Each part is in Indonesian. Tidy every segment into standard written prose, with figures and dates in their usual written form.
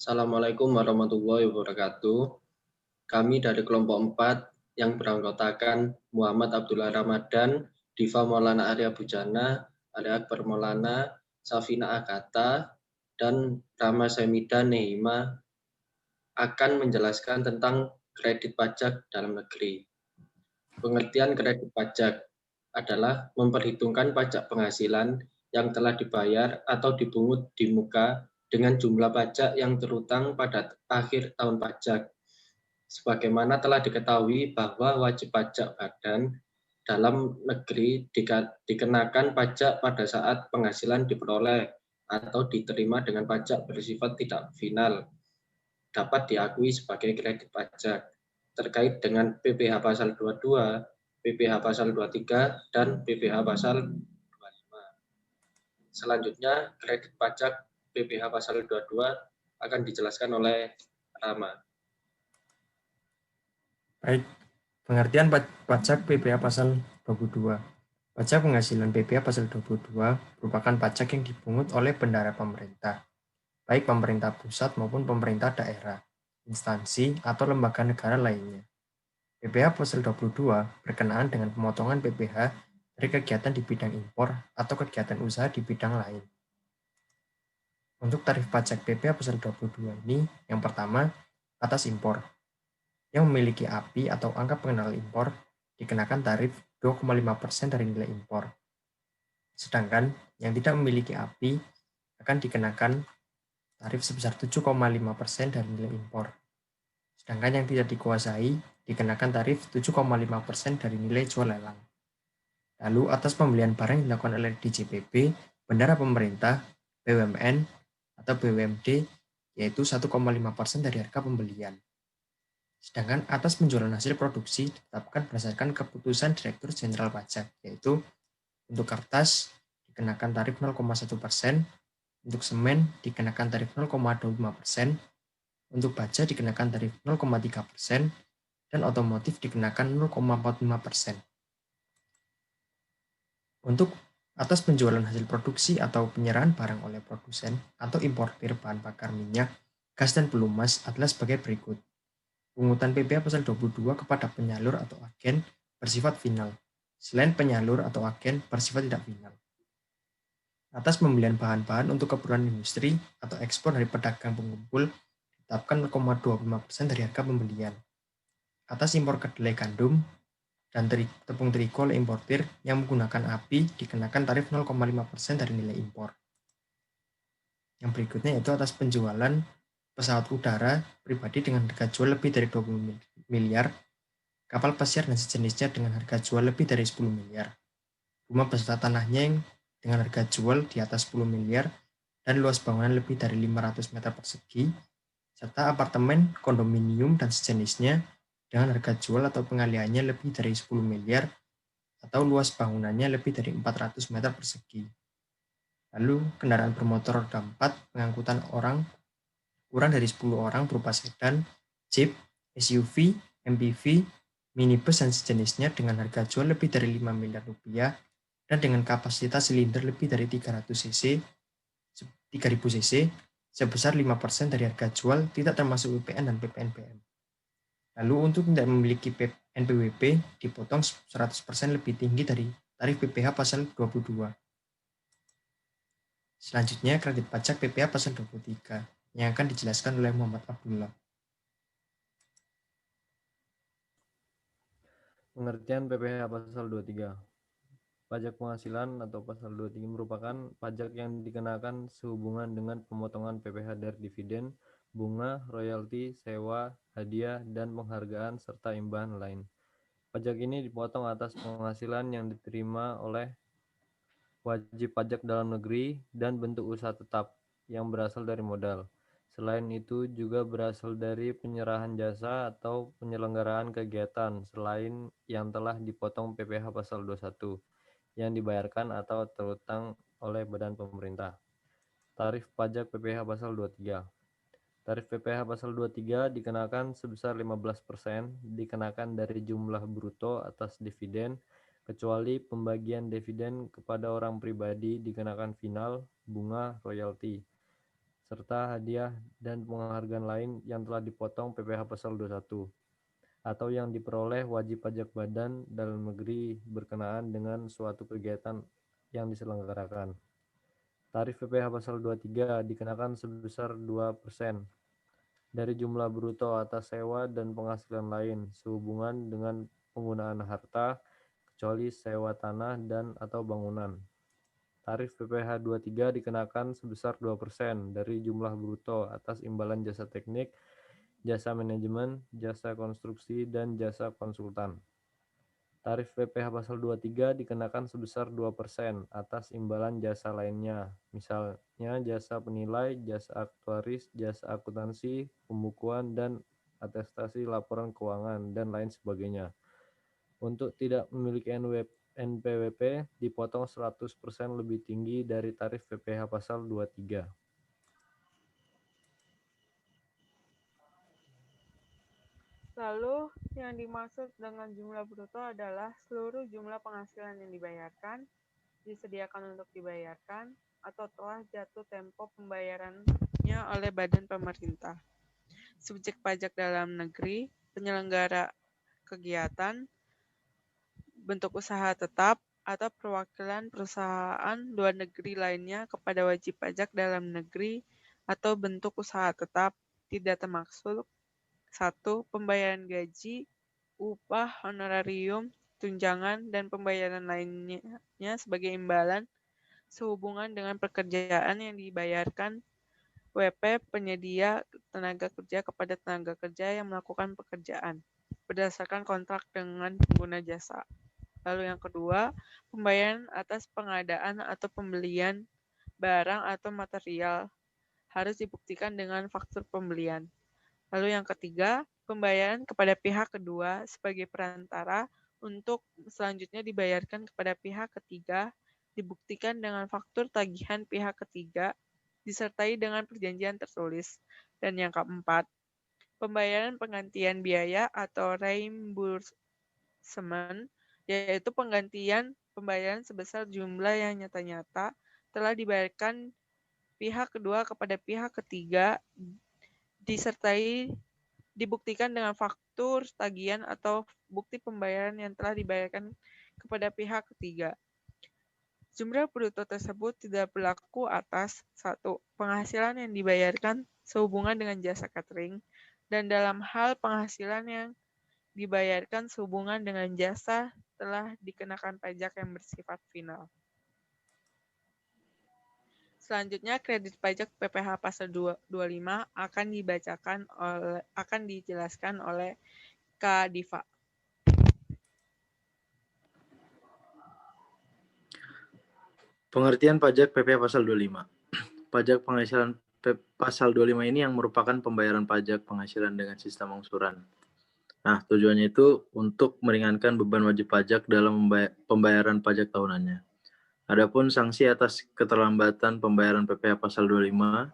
Assalamualaikum warahmatullahi wabarakatuh. Kami dari kelompok 4 yang beranggotakan Muhammad Abdullah Ramadan, Diva Maulana Arya Bujana, Arya Akbar Maulana, Safina Agata, dan Rama Semida Nehima akan menjelaskan tentang kredit pajak dalam negeri. Pengertian kredit pajak adalah memperhitungkan pajak penghasilan yang telah dibayar atau dipungut di muka dengan jumlah pajak yang terutang pada akhir tahun pajak. Sebagaimana telah diketahui bahwa wajib pajak badan dalam negeri dikenakan pajak pada saat penghasilan diperoleh atau diterima dengan pajak bersifat tidak final, dapat diakui sebagai kredit pajak terkait dengan PPh pasal 22, PPh pasal 23, dan PPh pasal 25. Selanjutnya, kredit pajak PPh pasal 22 akan dijelaskan oleh Rama. Baik, pengertian pajak PPh pasal 22. Pajak penghasilan PPh pasal 22 merupakan pajak yang dipungut oleh bendahara pemerintah, baik pemerintah pusat maupun pemerintah daerah, instansi, atau lembaga negara lainnya. PPh pasal 22 berkenaan dengan pemotongan PPh dari kegiatan di bidang impor atau kegiatan usaha di bidang lain. Untuk tarif pajak PPh pasal 22 ini, yang pertama, atas impor. Yang memiliki API atau angka pengenal impor dikenakan tarif 2,5% dari nilai impor. Sedangkan yang tidak memiliki API akan dikenakan tarif sebesar 7,5% dari nilai impor. Sedangkan yang tidak dikuasai dikenakan tarif 7,5% dari nilai jual lelang. Lalu atas pembelian barang yang dilakukan oleh DJPB, bendahara pemerintah, BUMN, atau BUMD, yaitu 1,5% dari harga pembelian. Sedangkan atas penjualan hasil produksi ditetapkan berdasarkan keputusan Direktur Jenderal Pajak, yaitu untuk kertas dikenakan tarif 0,1%, untuk semen dikenakan tarif 0,25%, untuk baja dikenakan tarif 0,3%, dan otomotif dikenakan 0,45%. Untuk atas penjualan hasil produksi atau penyerahan barang oleh produsen atau importir bahan bakar minyak, gas, dan pelumas adalah sebagai berikut. Pungutan PPh pasal 22 kepada penyalur atau agen bersifat final, selain penyalur atau agen bersifat tidak final. Atas pembelian bahan-bahan untuk keperluan industri atau ekspor dari pedagang pengumpul, ditetapkan 0,25% dari harga pembelian. Atas impor kedelai gandum dan tepung terigu oleh importir yang menggunakan API dikenakan tarif 0,5% dari nilai impor. Yang berikutnya yaitu atas penjualan pesawat udara pribadi dengan harga jual lebih dari 20 miliar, kapal pesiar dan sejenisnya dengan harga jual lebih dari 10 miliar, rumah beserta tanahnya yang dengan harga jual di atas 10 miliar, dan luas bangunan lebih dari 500 meter persegi, serta apartemen, kondominium, dan sejenisnya dengan harga jual atau pengalihannya lebih dari 10 miliar, atau luas bangunannya lebih dari 400 meter persegi. Lalu, kendaraan bermotor roda 4 pengangkutan orang kurang dari 10 orang berupa sedan, jeep, SUV, MPV, minibus, dan sejenisnya dengan harga jual lebih dari 5 miliar rupiah dan dengan kapasitas silinder lebih dari 300 cc, 3000 cc, sebesar 5% dari harga jual tidak termasuk UPN dan PPNBM. Lalu untuk tidak memiliki NPWP dipotong 100% lebih tinggi dari tarif PPh pasal 22. Selanjutnya kredit pajak PPh pasal 23 yang akan dijelaskan oleh Muhammad Abdullah. Pengertian PPh pasal 23. Pajak penghasilan atau pasal 23 merupakan pajak yang dikenakan sehubungan dengan pemotongan PPh dari dividen, bunga, royalti, sewa, hadiah, dan penghargaan serta imbalan lain. Pajak ini dipotong atas penghasilan yang diterima oleh wajib pajak dalam negeri dan bentuk usaha tetap yang berasal dari modal. Selain itu juga berasal dari penyerahan jasa atau penyelenggaraan kegiatan selain yang telah dipotong PPh pasal 21 yang dibayarkan atau terutang oleh badan pemerintah. Tarif pajak PPh pasal 23. Tarif PPh pasal 23 dikenakan sebesar 15% dikenakan dari jumlah bruto atas dividen, kecuali pembagian dividen kepada orang pribadi dikenakan final, bunga, royalti. serta hadiah dan penghargaan lain yang telah dipotong PPh pasal 21 atau yang diperoleh wajib pajak badan dalam negeri berkenaan dengan suatu kegiatan yang diselenggarakan. Tarif PPh pasal 23 dikenakan sebesar 2% dari jumlah bruto atas sewa dan penghasilan lain sehubungan dengan penggunaan harta, kecuali sewa tanah dan atau bangunan. Tarif PPh 23 dikenakan sebesar 2% dari jumlah bruto atas imbalan jasa teknik, jasa manajemen, jasa konstruksi, dan jasa konsultan. Tarif PPh pasal 23 dikenakan sebesar 2% atas imbalan jasa lainnya, misalnya jasa penilai, jasa aktuaris, jasa akuntansi, pembukuan, dan atestasi laporan keuangan, dan lain sebagainya. Untuk tidak memiliki NPWP dipotong 100% lebih tinggi dari tarif PPh pasal 23. Lalu, yang dimaksud dengan jumlah bruto adalah seluruh jumlah penghasilan yang dibayarkan, disediakan untuk dibayarkan, atau telah jatuh tempo pembayarannya oleh badan pemerintah, subjek pajak dalam negeri, penyelenggara kegiatan, bentuk usaha tetap, atau perwakilan perusahaan luar negeri lainnya kepada wajib pajak dalam negeri atau bentuk usaha tetap, tidak termaksud 1. Pembayaran gaji, upah, honorarium, tunjangan, dan pembayaran lainnya sebagai imbalan sehubungan dengan pekerjaan yang dibayarkan WP penyedia tenaga kerja kepada tenaga kerja yang melakukan pekerjaan berdasarkan kontrak dengan pengguna jasa. Lalu yang kedua, pembayaran atas pengadaan atau pembelian barang atau material harus dibuktikan dengan faktur pembelian. Lalu yang ketiga, pembayaran kepada pihak kedua sebagai perantara untuk selanjutnya dibayarkan kepada pihak ketiga dibuktikan dengan faktur tagihan pihak ketiga disertai dengan perjanjian tertulis. Dan yang keempat, pembayaran penggantian biaya atau reimbursement, yaitu penggantian pembayaran sebesar jumlah yang nyata-nyata telah dibayarkan pihak kedua kepada pihak ketiga disertai dibuktikan dengan faktur tagihan atau bukti pembayaran yang telah dibayarkan kepada pihak ketiga. Jumlah bruto tersebut tidak berlaku atas 1. Penghasilan yang dibayarkan sehubungan dengan jasa catering, dan dalam hal penghasilan yang dibayarkan sehubungan dengan jasa telah dikenakan pajak yang bersifat final. Selanjutnya, kredit pajak PPh pasal 25 akan dijelaskan oleh Kak Diva. Pengertian pajak PPh pasal 25. Pajak penghasilan pasal 25 ini yang merupakan pembayaran pajak penghasilan dengan sistem angsuran. Nah, tujuannya itu untuk meringankan beban wajib pajak dalam pembayaran pajak tahunannya. Adapun sanksi atas keterlambatan pembayaran PPh pasal 25,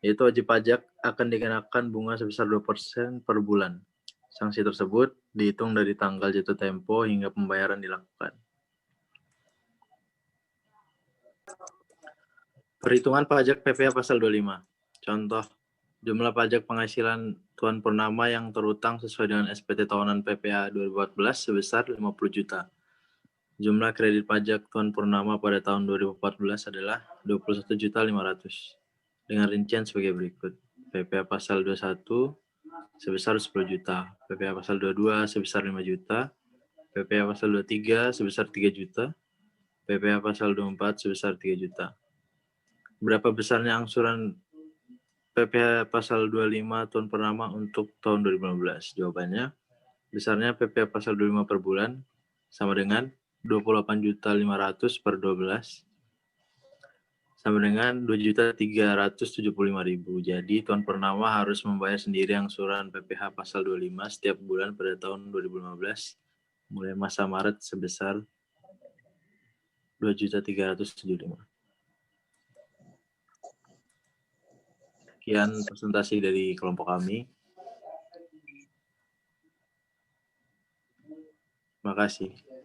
yaitu wajib pajak akan dikenakan bunga sebesar 2% per bulan. Sanksi tersebut dihitung dari tanggal jatuh tempo hingga pembayaran dilakukan. Perhitungan pajak PPh pasal 25. Contoh, jumlah pajak penghasilan Tuan Purnama yang terutang sesuai dengan SPT tahunan PPh 2014 sebesar 50 juta. Jumlah kredit pajak Tuan Purnama pada tahun 2014 adalah 21.500.000. Dengan rincian sebagai berikut. PPh pasal 21 sebesar 10 juta, PPh pasal 22 sebesar 5 juta, PPh pasal 23 sebesar 3 juta, PPh pasal 24 sebesar 3 juta. Berapa besarnya angsuran PPh pasal 25 Tuan Purnama untuk tahun 2015? Jawabannya, besarnya PPh pasal 25 per bulan sama dengan 28.500.000 per 12 sama dengan 2.375.000. Jadi Tuan Purnama harus membayar sendiri angsuran PPh pasal 25 setiap bulan pada tahun 2015 mulai masa Maret sebesar 2.375.000. Sekian presentasi dari kelompok kami. Terima kasih.